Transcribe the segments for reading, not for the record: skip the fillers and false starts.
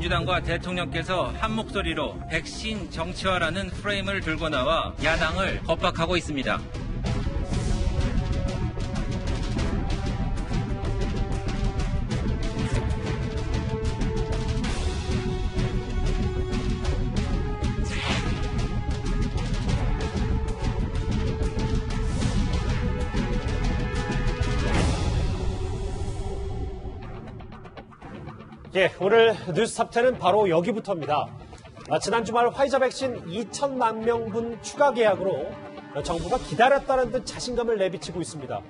민주당과 대통령께서 한 목소리로 백신 정치화라는 프레임을 들고 나와 야당을 겁박하고 있습니다. 예, 오늘 뉴스 탑10은 바로 여기부터입니다. 지난 주말 화이자 백신 2천만 명분 추가 계약으로 정부가 기다렸다는 듯 자신감을 내비치고 있습니다.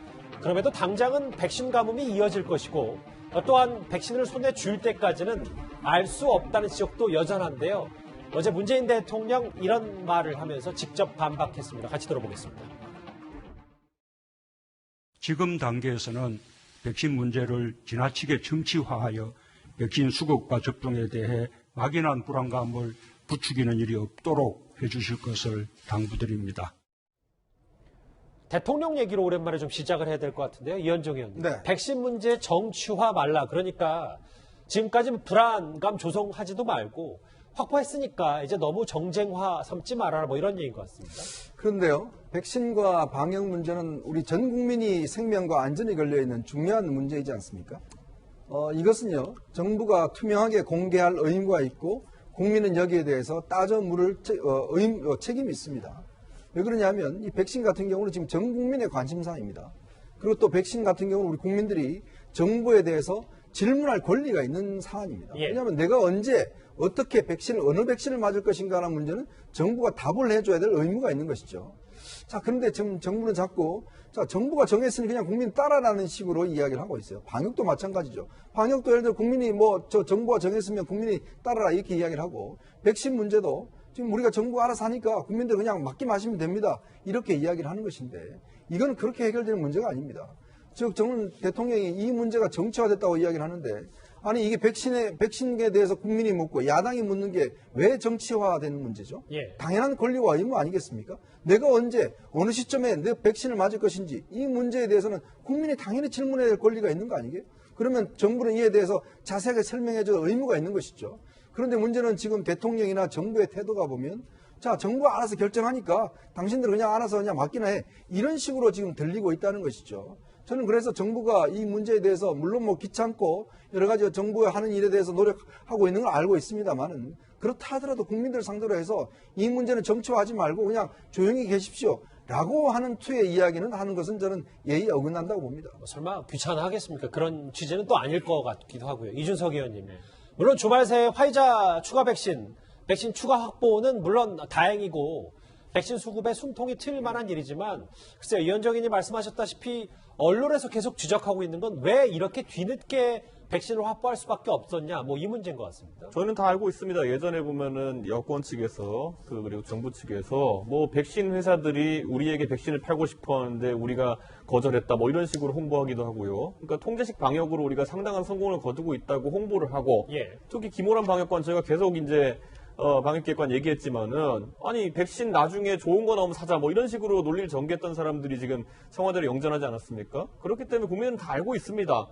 그럼에도 당장은 백신 가뭄이 이어질 것이고 또한 백신을 손에 쥘 때까지는 알 수 없다는 지적도 여전한데요. 어제 문재인 대통령 이런 말을 하면서 직접 반박했습니다. 같이 들어보겠습니다. 지금 단계에서는 백신 문제를 지나치게 정치화하여 백신 수급과 접종에 대해 막연한 불안감을 부추기는 일이 없도록 해주실 것을 당부드립니다. 대통령 얘기로 오랜만에 좀 시작을 해야 될 것 같은데요. 이현정 의원님. 네. 백신 문제 정치화 말라. 그러니까 지금까지 불안감 조성하지도 말고 확보했으니까 이제 너무 정쟁화 삼지 말아라 뭐 이런 얘기인 것 같습니다. 그런데요, 백신과 방역 문제는 우리 전 국민이 생명과 안전이 걸려있는 중요한 문제이지 않습니까? 이것은요, 정부가 투명하게 공개할 의무가 있고 국민은 여기에 대해서 따져 물을 책임이 있습니다. 왜 그러냐면 이 백신 같은 경우는 지금 전 국민의 관심사입니다. 그리고 또 백신 같은 경우는 우리 국민들이 정부에 대해서 질문할 권리가 있는 사안입니다. 예. 왜냐하면 내가 언제 어떻게 어느 백신을 맞을 것인가라는 문제는 정부가 답을 해줘야 될 의무가 있는 것이죠. 자, 그런데 지금 정부는 자꾸 정부가 정했으니 그냥 국민 따라라는 식으로 이야기를 하고 있어요. 방역도 마찬가지죠. 방역도 예를 들어 국민이 정부가 정했으면 국민이 따라라 이렇게 이야기를 하고, 백신 문제도 지금 우리가 정부가 알아서 하니까 국민들 그냥 맞기 마시면 됩니다. 이렇게 이야기를 하는 것인데, 이건 그렇게 해결되는 문제가 아닙니다. 즉, 저는 대통령이 이 문제가 정치화됐다고 이야기를 하는데, 아니 이게 백신에 대해서 국민이 묻고 야당이 묻는 게 왜 정치화되는 문제죠? 예. 당연한 권리와 의무 아니겠습니까? 내가 언제 어느 시점에 내 백신을 맞을 것인지 이 문제에 대해서는 국민이 당연히 질문해야 될 권리가 있는 거 아니게요? 그러면 정부는 이에 대해서 자세하게 설명해줄 의무가 있는 것이죠. 그런데 문제는 지금 대통령이나 정부의 태도가 보면, 자, 정부가 알아서 결정하니까 당신들 그냥 알아서 그냥 맡기나 해, 이런 식으로 지금 들리고 있다는 것이죠. 저는 그래서 정부가 이 문제에 대해서 물론 귀찮고 여러 가지 정부가 하는 일에 대해서 노력하고 있는 걸 알고 있습니다만은, 그렇다 하더라도 국민들 상대로 해서 이 문제는 정치화하지 말고 그냥 조용히 계십시오 라고 하는 투의 이야기는 하는 것은 저는 예의에 어긋난다고 봅니다. 설마 귀찮아하겠습니까? 그런 취지는 또 아닐 것 같기도 하고요. 이준석 의원님. 물론 주말 새에 화이자 추가 백신 추가 확보는 물론 다행이고 백신 수급에 숨통이 트일 만한 일이지만, 글쎄요, 이현정 의원님 말씀하셨다시피 언론에서 계속 지적하고 있는 건 왜 이렇게 뒤늦게 백신을 확보할 수밖에 없었냐, 뭐 이 문제인 것 같습니다. 저는 다 알고 있습니다. 예전에 보면은 여권 측에서 그리고 정부 측에서 뭐 백신 회사들이 우리에게 백신을 팔고 싶었는데 우리가 거절했다 뭐 이런 식으로 홍보하기도 하고요. 그러니까 통제식 방역으로 우리가 상당한 성공을 거두고 있다고 홍보를 하고, 예. 특히 김호란 방역관 저희가 계속 이제 방역기획관 얘기했지만은, 아니 백신 나중에 좋은 거 나오면 사자 뭐 이런 식으로 논리를 전개했던 사람들이 지금 청와대를 영전하지 않았습니까? 그렇기 때문에 국민은 다 알고 있습니다.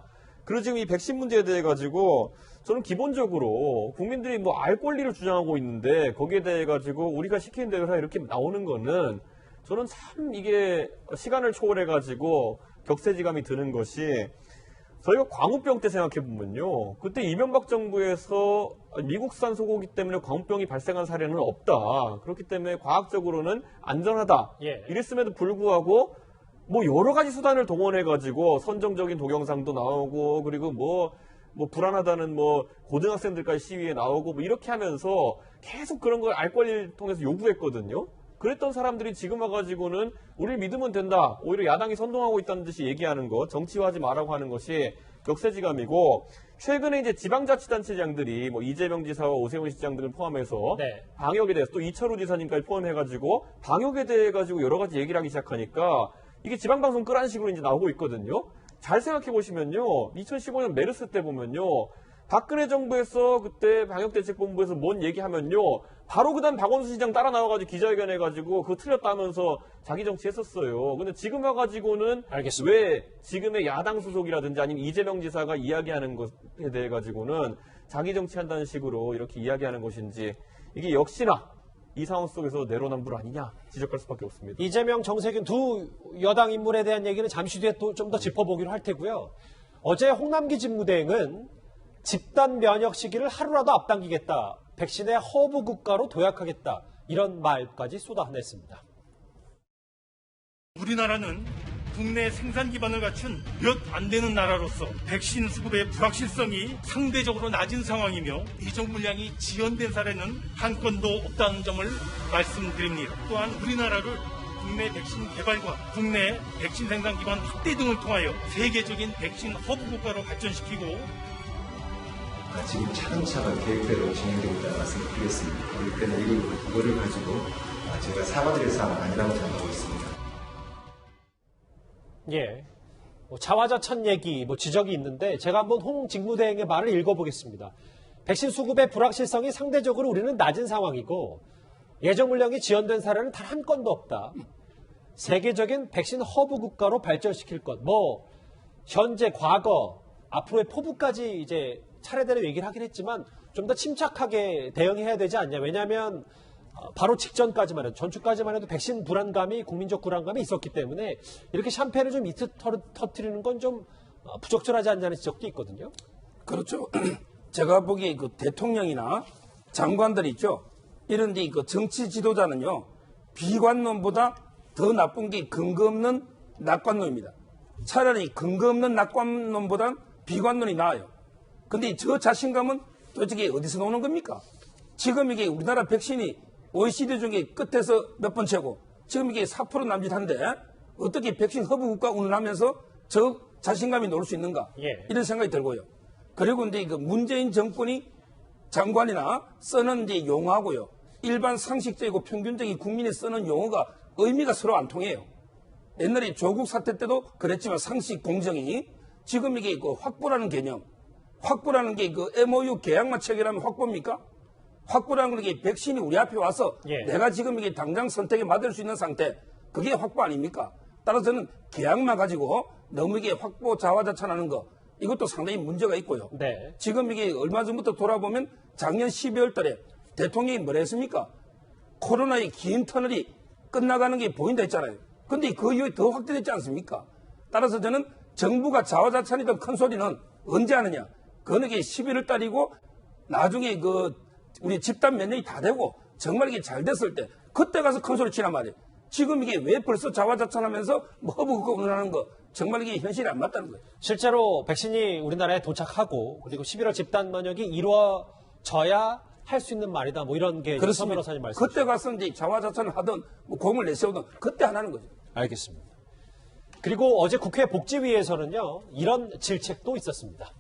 그리고 지금 이 백신 문제에 대해 가지고 저는 기본적으로 국민들이 뭐 알 권리를 주장하고 있는데 거기에 대해 가지고 우리가 시키는 대로 해라 이렇게 나오는 거는 저는 참 이게 시간을 초월해 가지고 격세지감이 드는 것이, 저희가 광우병 때 생각해보면요, 그때 이명박 정부에서 미국산 소고기 때문에 광우병이 발생한 사례는 없다, 그렇기 때문에 과학적으로는 안전하다, 예. 이랬음에도 불구하고 뭐 여러 가지 수단을 동원해가지고 선정적인 동영상도 나오고, 그리고 뭐 불안하다는 뭐 고등학생들까지 시위에 나오고 뭐 이렇게 하면서 계속 그런 걸 알 권리를 통해서 요구했거든요. 그랬던 사람들이 지금 와가지고는 우리를 믿으면 된다, 오히려 야당이 선동하고 있다는 듯이 얘기하는 것, 정치화하지 말라고 하는 것이 격세지감이고, 최근에 이제 지방자치단체장들이 뭐 이재명 지사와 오세훈 시장 등을 포함해서 네. 방역에 대해서, 또 이철우 지사님까지 포함해가지고 방역에 대해 가지고 여러 가지 얘기를 하기 시작하니까 이게 지방방송 끄라는 식으로 이제 나오고 있거든요. 잘 생각해 보시면요, 2015년 메르스 때 보면요, 박근혜 정부에서 그때 방역대책본부에서 뭔 얘기하면요, 바로 그다음 박원순 시장 따라 나와가지고 기자회견 해가지고 그거 틀렸다면서 자기 정치 했었어요. 근데 지금 와가지고는 알겠습니다. 왜 지금의 야당 소속이라든지 아니면 이재명 지사가 이야기하는 것에 대해 가지고는 자기 정치한다는 식으로 이렇게 이야기하는 것인지 이게 역시나 이 상황 속에서 내로남불 아니냐 지적할 수밖에 없습니다. 이재명, 정세균 두 여당 인물에 대한 얘기는 잠시 뒤에 또 좀 더 짚어보기로 할 테고요. 어제 홍남기 집무대행은 집단 면역 시기를 하루라도 앞당기겠다. 백신의 허브 국가로 도약하겠다. 이런 말까지 쏟아냈습니다. 우리나라는 국내 생산 기반을 갖춘 몇 안 되는 나라로서 백신 수급의 불확실성이 상대적으로 낮은 상황이며 이종 물량이 지연된 사례는 한 건도 없다는 점을 말씀드립니다. 또한 우리나라를 국내 백신 개발과 국내 백신 생산 기반 확대 등을 통하여 세계적인 백신 허브 국가로 발전시키고 지금 차근차근 계획대로 진행되고 있다는 말씀을 드리겠습니다. 그렇기 때문에 이거를 가지고 제가 사과드릴 사항은 아니라고 생각하고 있습니다. 예. 자화자찬 얘기, 지적이 있는데 제가 한번 홍 직무대행의 말을 읽어보겠습니다. 백신 수급의 불확실성이 상대적으로 우리는 낮은 상황이고 예정 물량이 지연된 사례는 단 한 건도 없다. 세계적인 백신 허브 국가로 발전시킬 것. 현재, 과거, 앞으로의 포부까지 이제 차례대로 얘기를 하긴 했지만 좀 더 침착하게 대응해야 되지 않냐. 왜냐하면 바로 직전까지만 해도, 전주까지만 해도 백신 불안감이, 국민적 불안감이 있었기 때문에 이렇게 샴페인을 좀 이틀 터뜨리는 건 좀 부적절하지 않냐는 지적도 있거든요. 그렇죠. 제가 보기에 그 대통령이나 장관들 있죠. 이런 그 정치 지도자는요, 비관론보다 더 나쁜 게 근거 없는 낙관론입니다. 차라리 근거 없는 낙관론보단 비관론이 나아요. 근데 저 자신감은 도대체 어디서 나오는 겁니까? 지금 이게 우리나라 백신이 OECD 중에 끝에서 몇 번째고 지금 이게 4% 남짓한데 어떻게 백신 허브 국가 운운하면서 저 자신감이 놓을 수 있는가? 예. 이런 생각이 들고요. 그리고 이제 그 문재인 정권이 장관이나 쓰는 이제 용어하고요. 일반 상식적이고 평균적인 국민이 쓰는 용어가 의미가 서로 안 통해요. 옛날에 조국 사태 때도 그랬지만 상식 공정이 지금 이게 그 확보라는 개념, 확보라는 게 그 MOU 계약만 체결하면 확보입니까? 확보라는 게 백신이 우리 앞에 와서 예. 내가 지금 이게 당장 선택에 맡을 수 있는 상태, 그게 확보 아닙니까? 따라서는 계약만 가지고 너무 이게 확보 자화자찬하는 거, 이것도 상당히 문제가 있고요. 네. 지금 이게 얼마 전부터 돌아보면 작년 12월 달에 대통령이 뭐라 했습니까? 코로나의 긴 터널이 끝나가는 게 보인다 했잖아요. 근데 그 이후에 더 확대됐지 않습니까? 따라서 저는 정부가 자화자찬이던 큰 소리는 언제 하느냐? 그건 이게 11월 달이고 나중에 우리 집단 면역이 다 되고 정말 이게 잘 됐을 때 그때 가서 큰 소리 치란 말이에요. 지금 이게 왜 벌써 자화자찬하면서 허브 국가 운운하는 거 정말 이게 현실이 안 맞다는 거예요. 실제로 백신이 우리나라에 도착하고 그리고 11월 집단 면역이 이루어져야 할 수 있는 말이다. 이런 게 서 변호사님 말씀. 그때 가서 이제 자화자찬을 하든 공을 내세우든 그때 하나는 거죠. 알겠습니다. 그리고 어제 국회 복지위에서는요, 이런 질책도 있었습니다.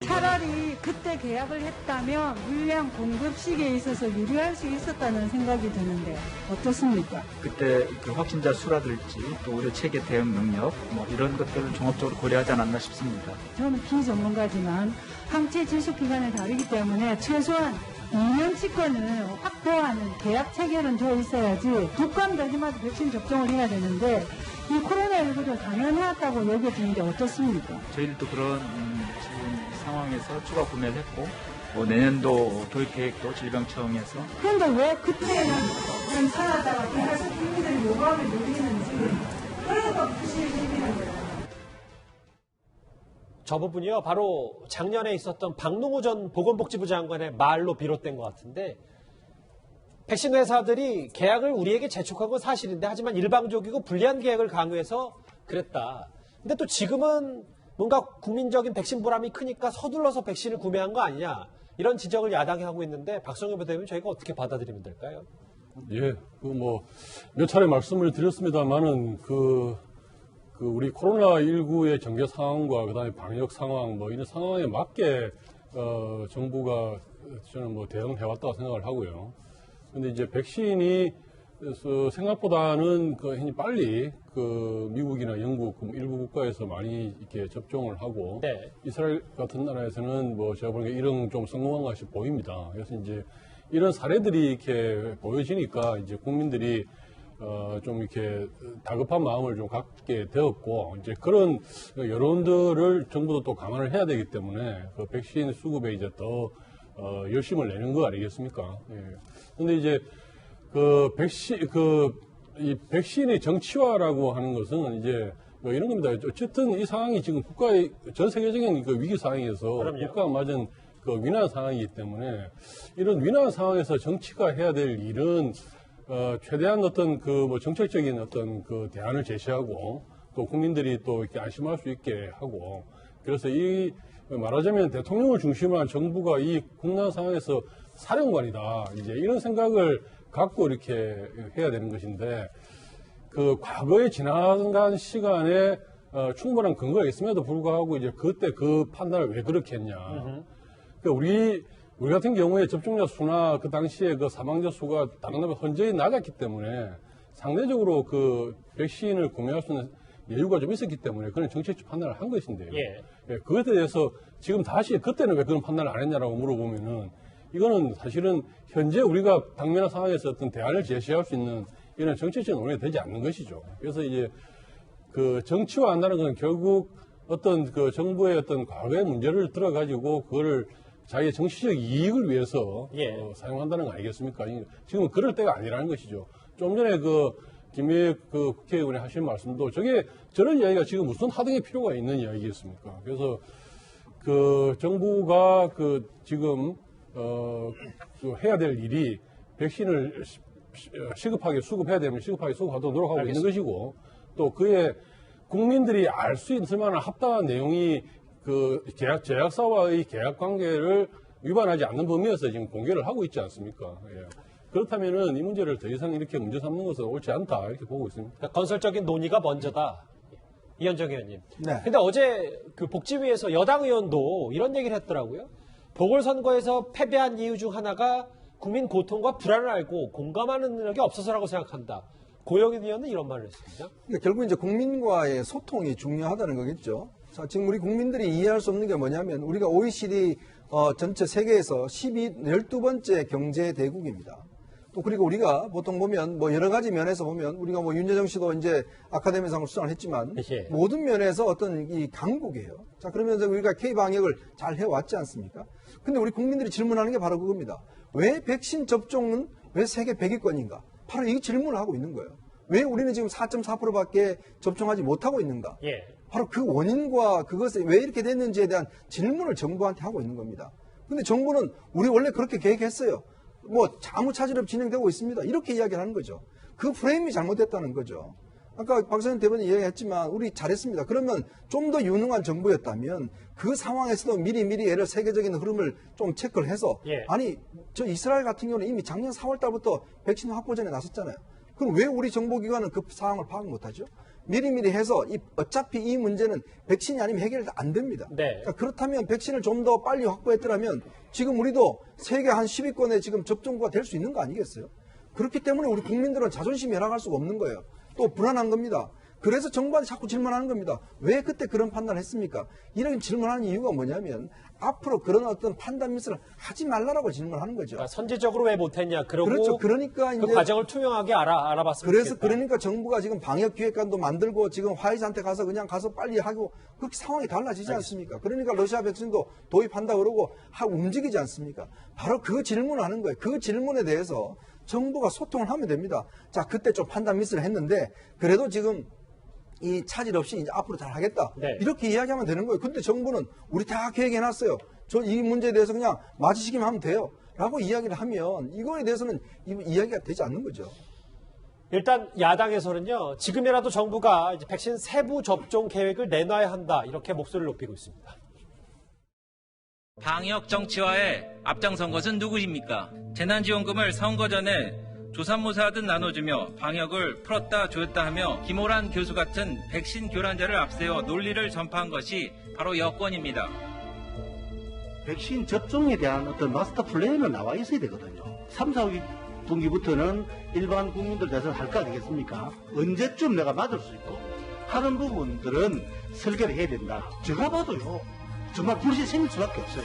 차라리 그때 계약을 했다면 물량 공급 시기에 있어서 유리할 수 있었다는 생각이 드는데 어떻습니까? 그때 그 확진자 수라든지 또 의료 체계 대응 능력 이런 것들을 종합적으로 고려하지 않았나 싶습니다. 저는 비전문가지만 항체 지속 기간이 다르기 때문에 최소한 2년치권을 확보하는 계약 체결은 되어 있어야지 독감 되기마다 백신 접종을 해야 되는데 이 코로나19를 당연해왔다고 여겨지는데 어떻습니까? 저희들도 그런 지금 상황에서 추가 구매를 했고 내년도 교육 계획도 질병청에서. 그런데 왜 그때는 괜찮았다가 그래서 국민들이 요구하게 누리는지 그래도 부실시키는 거예요. 저 부분이요, 바로 작년에 있었던 박능우 전 보건복지부 장관의 말로 비롯된 것 같은데, 백신 회사들이 계약을 우리에게 재촉한 건 사실인데, 하지만 일방적이고 불리한 계약을 강요해서 그랬다. 근데 또 지금은 뭔가 국민적인 백신 불안이 크니까 서둘러서 백신을 구매한 거 아니냐, 이런 지적을 야당이 하고 있는데, 박성현 부대변인 저희가 어떻게 받아들이면 될까요? 예, 몇 차례 말씀을 드렸습니다만은 우리 코로나19의 전개 상황과 그다음에 방역 상황 이런 상황에 맞게 정부가 저는 대응해왔다고 생각을 하고요. 근데 이제 백신이 생각보다는 빨리 미국이나 영국 일부 국가에서 많이 이렇게 접종을 하고, 네. 이스라엘 같은 나라에서는 제가 보기에 이런 좀 성공한 것이 보입니다. 그래서 이제 이런 사례들이 이렇게 보여지니까 이제 국민들이 좀 이렇게 다급한 마음을 좀 갖게 되었고, 이제 그런 여론들을 정부도 또 감안을 해야 되기 때문에 그 백신 수급에 이제 더 열심을 내는 거 아니겠습니까? 예. 근데 이제 이 백신의 정치화라고 하는 것은 이제 뭐 이런 겁니다. 어쨌든 이 상황이 지금 국가의 전 세계적인 그 위기 상황에서 국가가 맞은 그 위난 상황이기 때문에 이런 위난 상황에서 정치가 해야 될 일은 최대한 어떤 그 뭐 정책적인 어떤 그 대안을 제시하고 또 국민들이 또 이렇게 안심할 수 있게 하고 그래서 이 말하자면 대통령을 중심으로 한 정부가 이 국난 상황에서 사령관이다. 이제 이런 생각을 갖고 이렇게 해야 되는 것인데 그 과거에 지나간 시간에 충분한 근거가 있음에도 불구하고 이제 그때 그 판단을 왜 그렇게 했냐. 그러니까 우리 같은 경우에 접종자 수나 그 당시에 그 사망자 수가 다른 나라보다 현저히 낮았기 때문에 상대적으로 그 백신을 구매할 수 있는 여유가 좀 있었기 때문에 그런 정책적 판단을 한 것인데요. 예, 그것에 대해서 지금 다시 그때는 왜 그런 판단을 안 했냐라고 물어보면은 이거는 사실은 현재 우리가 당면한 상황에서 어떤 대안을 제시할 수 있는 이런 정책적인 논의가 되지 않는 것이죠. 그래서 이제 그 정치화한다는 건 결국 어떤 그 정부의 어떤 과거의 문제를 들어가지고 그거를 자기의 정치적 이익을 위해서 사용한다는 거 아니겠습니까? 지금은 그럴 때가 아니라는 것이죠. 좀 전에 그 김의겸 그 국회의원이 하신 말씀도 저런 이야기가 지금 무슨 하등의 필요가 있는 이야기겠습니까? 그래서 그 정부가 그 지금 그 해야 될 일이 백신을 시급하게 수급해야 되면 시급하게 수급하도록 노력하고 있는 것이고 또 그에 국민들이 알 수 있을 만한 합당한 내용이 그 제약사와의 계약 관계를 위반하지 않는 범위에서 지금 공개를 하고 있지 않습니까? 예. 그렇다면은 이 문제를 더 이상 이렇게 문제 삼는 것은 옳지 않다 이렇게 보고 있습니다. 그러니까 건설적인 논의가 먼저다. 이현정 의원님. 네. 근데 어제 그 복지위에서 여당 의원도 이런 얘기를 했더라고요. 보궐선거에서 패배한 이유 중 하나가 국민 고통과 불안을 알고 공감하는 능력이 없어서라고 생각한다. 고영인 의원은 이런 말을 했습니다. 그러니까 결국 이제 국민과의 소통이 중요하다는 거겠죠. 자, 지금 우리 국민들이 이해할 수 없는 게 뭐냐면 우리가 OECD 전체 세계에서 12번째 경제 대국입니다. 또 그리고 우리가 보통 보면 뭐 여러 가지 면에서 보면 우리가 뭐 윤여정 씨도 이제 아카데미상을 수상을 했지만 모든 면에서 어떤 이 강국이에요. 자, 그러면서 우리가 K 방역을 잘 해왔지 않습니까? 근데 우리 국민들이 질문하는 게 바로 그겁니다. 왜 백신 접종은 왜 세계 100위권인가? 바로 이 질문을 하고 있는 거예요. 왜 우리는 지금 4.4%밖에 접종하지 못하고 있는가? 바로 그 원인과 그것이 왜 이렇게 됐는지에 대한 질문을 정부한테 하고 있는 겁니다. 근데 정부는 우리 원래 그렇게 계획했어요. 뭐 아무 차질 없이 진행되고 있습니다. 이렇게 이야기를 하는 거죠. 그 프레임이 잘못됐다는 거죠. 아까 박사님 대변인 이야기했지만 우리 잘했습니다. 그러면 좀 더 유능한 정부였다면 그 상황에서도 미리 예를 세계적인 흐름을 좀 체크를 해서 아니 저 이스라엘 같은 경우는 이미 작년 4월 달부터 백신 확보전에 나섰잖아요. 그럼 왜 우리 정보기관은 그 상황을 파악 못하죠? 미리 해서 어차피 이 문제는 백신이 아니면 해결이 안 됩니다. 그러니까 그렇다면 백신을 좀 더 빨리 확보했더라면 지금 우리도 세계 한 10위권에 지금 접종구가 될 수 있는 거 아니겠어요? 그렇기 때문에 우리 국민들은 자존심이 열어갈 수가 없는 거예요. 또 불안한 겁니다. 그래서 정부한테 자꾸 질문하는 겁니다. 왜 그때 그런 판단을 했습니까? 이런 질문하는 이유가 뭐냐면 앞으로 그런 어떤 판단 미스를 하지 말라라고 질문하는 거죠. 그러니까 선제적으로 왜 못했냐. 그렇죠. 그러니까 그 과정을 투명하게 알아봤으면 좋겠다. 그러니까 정부가 지금 방역기획관도 만들고 지금 화이자한테 가서 그냥 가서 빨리 하고 그렇게 상황이 달라지지 않습니까? 그러니까 러시아 백신도 도입한다 그러고 움직이지 않습니까? 바로 그 질문을 하는 거예요. 그 질문에 대해서 정부가 소통을 하면 됩니다. 자, 그때 좀 판단 미스를 했는데 그래도 지금 이 차질 없이 이제 앞으로 잘 하겠다. 이렇게 이야기하면 되는 거예요. 근데 정부는 우리 다 계획해놨어요. 저 이 문제에 대해서 그냥 맞으시기만 하면 돼요. 라고 이야기를 하면 이거에 대해서는 이야기가 되지 않는 거죠. 일단 야당에서는요. 지금이라도 정부가 이제 백신 세부 접종 계획을 내놔야 한다. 이렇게 목소리를 높이고 있습니다. 방역 정치화에 앞장선 것은 누구입니까? 재난지원금을 선거 전에 조삼모사하듯 나눠주며 방역을 풀었다 조였다 하며 김호란 교수 같은 백신 교란자를 앞세워 논리를 전파한 것이 바로 여권입니다. 백신 접종에 대한 어떤 마스터 플랜은 나와 있어야 되거든요. 3, 4분기부터는 일반 국민들 대해서 할 거 아니겠습니까? 언제쯤 내가 맞을 수 있고 하는 부분들은 설계를 해야 된다. 제가 봐도요. 정말 불신이 생길 수밖에 없어요.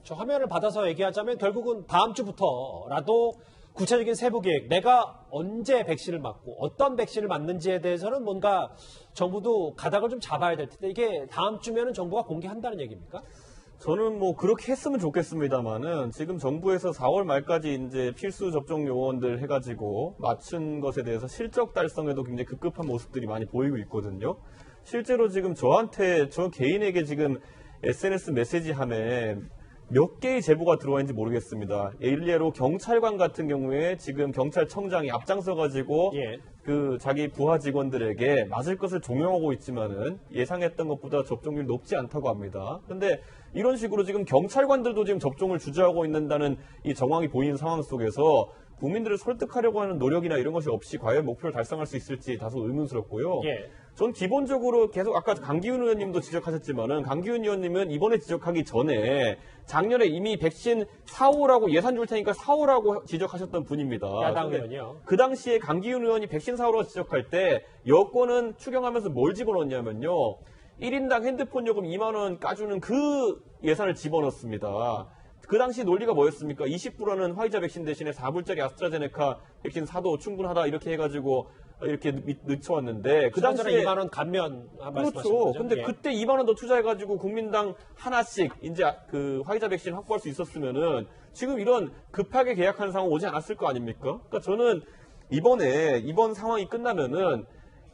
저 화면을 받아서 얘기하자면 결국은 다음 주부터라도 구체적인 세부 계획, 내가 언제 백신을 맞고 어떤 백신을 맞는지에 대해서는 뭔가 정부도 가닥을 좀 잡아야 될 텐데 이게 다음 주면은 정부가 공개한다는 얘기입니까? 저는 뭐 그렇게 했으면 좋겠습니다만은 지금 정부에서 4월 말까지 이제 필수 접종 요원들 해가지고 맞춘 것에 대해서 실적 달성에도 굉장히 급급한 모습들이 많이 보이고 있거든요. 실제로 지금 저 개인에게 지금 SNS 메시지함에 몇 개의 제보가 들어와 있는지 모르겠습니다. 일례로 경찰관 같은 경우에 지금 경찰청장이 앞장서가지고 그 자기 부하 직원들에게 맞을 것을 종용하고 있지만은 예상했던 것보다 접종률이 높지 않다고 합니다. 근데 이런 식으로 지금 경찰관들도 지금 접종을 주저하고 있는다는 이 정황이 보이는 상황 속에서 국민들을 설득하려고 하는 노력이나 이런 것이 없이 과연 목표를 달성할 수 있을지 다소 의문스럽고요. 전 기본적으로 계속 아까 강기훈 의원님도 지적하셨지만은 강기훈 의원님은 이번에 지적하기 전에 작년에 이미 백신 사오라고 예산 줄 테니까 사오라고 지적하셨던 분입니다. 야당 의원이요. 그 당시에 강기훈 의원이 백신 사오라고 지적할 때 여권은 추경하면서 뭘 집어넣냐면요. 1인당 핸드폰 요금 2만 원 까주는 그 예산을 집어넣습니다. 그 당시 논리가 뭐였습니까? 20불하는 화이자 백신 대신에 4불짜리 아스트라제네카 백신 사도 충분하다 이렇게 해가지고 이렇게 늦춰왔는데 그 당시에 2만 원 감면 그렇죠. 근데 그때 2만 원 더 투자해가지고 국민당 하나씩 이제 그 화이자 백신 확보할 수 있었으면은 지금 이런 급하게 계약하는 상황 오지 않았을 거 아닙니까? 그러니까 저는 이번 상황이 끝나면은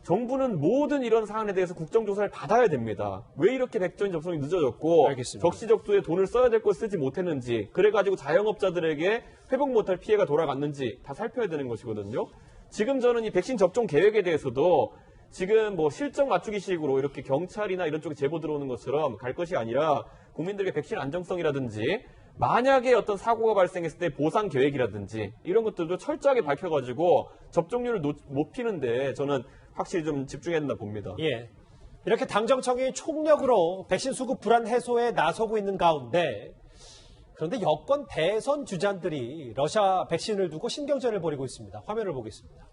정부는 모든 이런 사안에 대해서 국정조사를 받아야 됩니다. 왜 이렇게 백신 접종이 늦어졌고 적시적소에 돈을 써야 될 걸 쓰지 못했는지 그래가지고 자영업자들에게 회복 못할 피해가 돌아갔는지 다 살펴야 되는 것이거든요. 지금 저는 이 백신 접종 계획에 대해서도 지금 뭐 실적 맞추기식으로 이렇게 경찰이나 이런 쪽에 제보 들어오는 것처럼 갈 것이 아니라 국민들에게 백신 안정성이라든지 만약에 어떤 사고가 발생했을 때 보상 계획이라든지 이런 것들도 철저하게 밝혀가지고 접종률을 높이는데 저는 확실히 좀 집중해야 된다 봅니다. 이렇게 당정청이 총력으로 백신 수급 불안 해소에 나서고 있는 가운데 그런데 여권 대선 주자들이 러시아 백신을 두고 신경전을 벌이고 있습니다. 화면을 보겠습니다.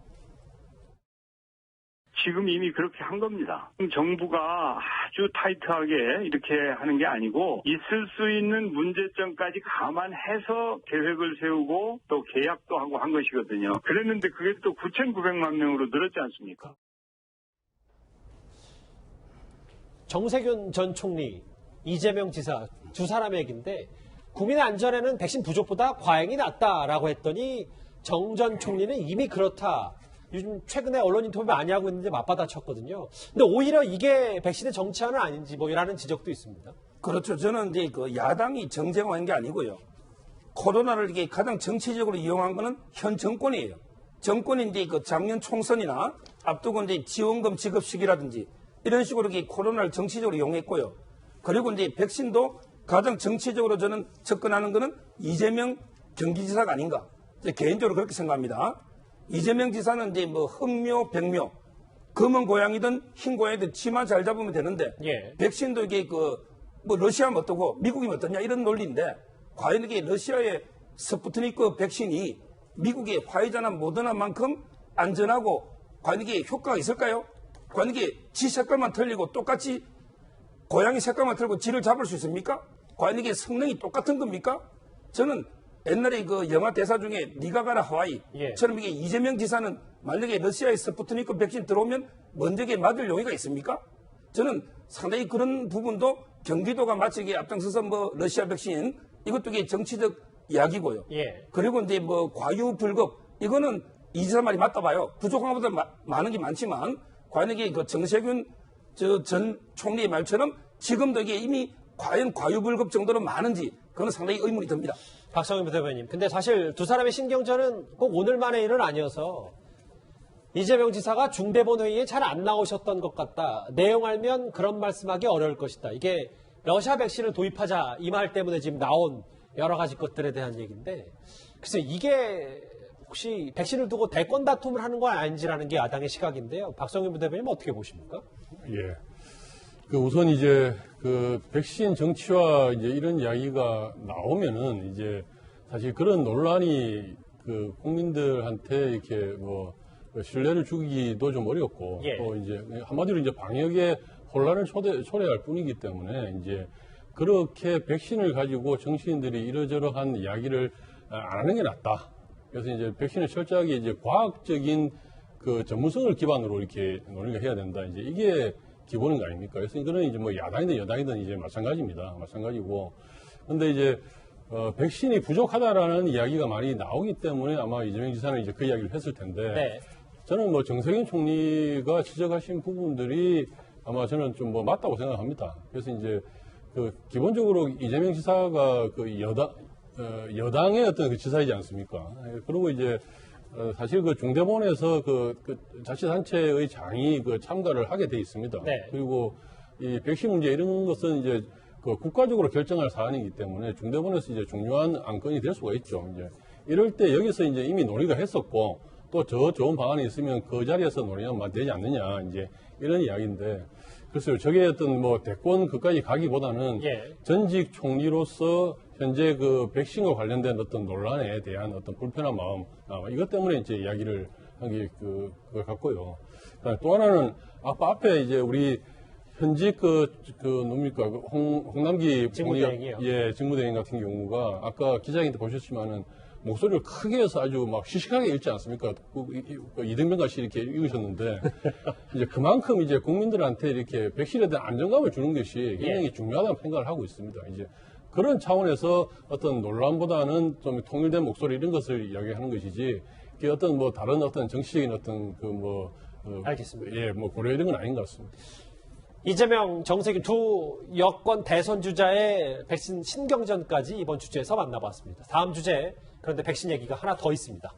지금 이미 그렇게 한 겁니다. 정부가 아주 타이트하게 이렇게 하는 게 아니고 있을 수 있는 문제점까지 감안해서 계획을 세우고 또 계약도 하고 한 것이거든요. 그랬는데 그게 또 9,900만 명으로 늘었지 않습니까? 정세균 전 총리, 이재명 지사 두 사람의 얘기인데 국민의 안전에는 백신 부족보다 과잉이 낫다라고 했더니 정 전 총리는 이미 그렇다. 요즘 최근에 언론 인터뷰 많이 하고 있는데 맞받아쳤거든요. 근데 오히려 이게 백신의 정치화는 아닌지 뭐라는 지적도 있습니다. 그렇죠. 저는 이제 그 야당이 정쟁화한 게 아니고요. 코로나를 이게 가장 정치적으로 이용한 거는 현 정권이에요. 정권이 이제 그 작년 총선이나 앞두고 이제 지원금 지급식이라든지 이런 식으로 이렇게 코로나를 정치적으로 이용했고요. 그리고 이제 백신도 가장 정치적으로 저는 접근하는 거는 이재명 경기지사가 아닌가. 개인적으로 그렇게 생각합니다. 이재명 지사는 이제 뭐 흑묘, 백묘, 검은 고양이든 흰 고양이든 치마 잘 잡으면 되는데 백신도 이게 뭐 러시아면 어떠고 미국이면 어떠냐 이런 논리인데 과연 이게 러시아의 스푸트니크 백신이 미국의 화이자나 모더나만큼 안전하고 과연 이게 효과가 있을까요? 과연 이게 지 색깔만 틀리고 똑같이 고양이 색깔만 틀고 지를 잡을 수 있습니까? 과연 이게 성능이 똑같은 겁니까? 저는 옛날에 그 영화 대사 중에 니가 가라 하와이처럼 이게 이재명 지사는 만약에 러시아의 스푸트니크 백신 들어오면 먼저 맞을 용의가 있습니까? 저는 상당히 그런 부분도 경기도가 마치 이게 앞장서서 뭐 러시아 백신 이것도 이게 정치적 이야기고요. 그리고 이제 뭐 과유불급 이거는 이 지사 말이 맞다 봐요. 부족한 것보다 많은 게 많지만 과연 이게 그 정세균 전 총리의 말처럼 지금도 이게 이미 과연 과유불급 정도로 많은지 그건 상당히 의문이 듭니다. 박성윤 부대변인. 근데 사실 두 사람의 신경전은 꼭 오늘만의 일은 아니어서 이재명 지사가 중대본 회의에 잘 안 나오셨던 것 같다. 내용 알면 그런 말씀하기 어려울 것이다. 이게 러시아 백신을 도입하자 이 말 때문에 지금 나온 여러 가지 것들에 대한 얘기인데 글쎄 이게 혹시 백신을 두고 대권 다툼을 하는 건 아닌지라는 게 야당의 시각인데요. 박성윤 부대변인 어떻게 보십니까? 우선 이제 그 백신 정치화 이제 이런 이야기가 나오면은 이제 사실 그런 논란이 그 국민들한테 이렇게 뭐 신뢰를 주기도 좀 어렵고 또 이제 한마디로 이제 방역에 혼란을 초래할 뿐이기 때문에 이제 그렇게 백신을 가지고 정치인들이 이러저러한 이야기를 안 하는 게 낫다. 그래서 이제 백신을 철저하게 이제 과학적인 그 전문성을 기반으로 이렇게 논의를 해야 된다. 이제 이게 기본인 거 아닙니까? 그래서 이거는 이제 뭐 야당이든 여당이든 이제 마찬가지입니다. 마찬가지고. 근데 이제 백신이 부족하다라는 이야기가 많이 나오기 때문에 아마 이재명 지사는 이제 그 이야기를 했을 텐데 네. 저는 뭐 정세균 총리가 지적하신 부분들이 아마 저는 좀 뭐 맞다고 생각합니다. 그래서 이제 그 기본적으로 이재명 지사가 그 여당의 어떤 그 지사이지 않습니까? 그리고 이제 사실 그 중대본에서 그 자치단체의 장이 그 참가를 하게 돼 있습니다. 네. 그리고 이 백신 문제 이런 것은 이제 그 국가적으로 결정할 사안이기 때문에 중대본에서 이제 중요한 안건이 될 수가 있죠. 이제 이럴 때 여기서 이제 이미 논의가 했었고 또 저 좋은 방안이 있으면 그 자리에서 논의하면 되지 않느냐 이제 이런 이야기인데 글쎄요. 저게 어떤 뭐 대권 그까지 가기보다는 전직 총리로서 현재 그 백신과 관련된 어떤 논란에 대한 어떤 불편한 마음 이것 때문에 이제 이야기를 한 게 그걸 같고요. 또 하나는 아까 앞에 이제 우리 현직 뭡니까 홍남기 직무대행이요. 직무대행 같은 경우가 아까 기자님도 보셨지만은 목소리를 크게 해서 아주 막 시식하게 읽지 않습니까? 이등병 같이 이렇게 읽으셨는데 이제 그만큼 이제 국민들한테 이렇게 백신에 대한 안정감을 주는 것이 굉장히 중요하다는 생각을 하고 있습니다. 이제 그런 차원에서 어떤 논란보다는 좀 통일된 목소리 이런 것을 이야기하는 것이지 그게 어떤 뭐 다른 어떤 정치적인 어떤 알겠습니다. 뭐 고려 이런 건 아닌 것 같습니다. 이재명, 정세균 두 여권 대선 주자의 백신 신경전까지 이번 주제에서 만나봤습니다. 다음 주제, 그런데 백신 얘기가 하나 더 있습니다.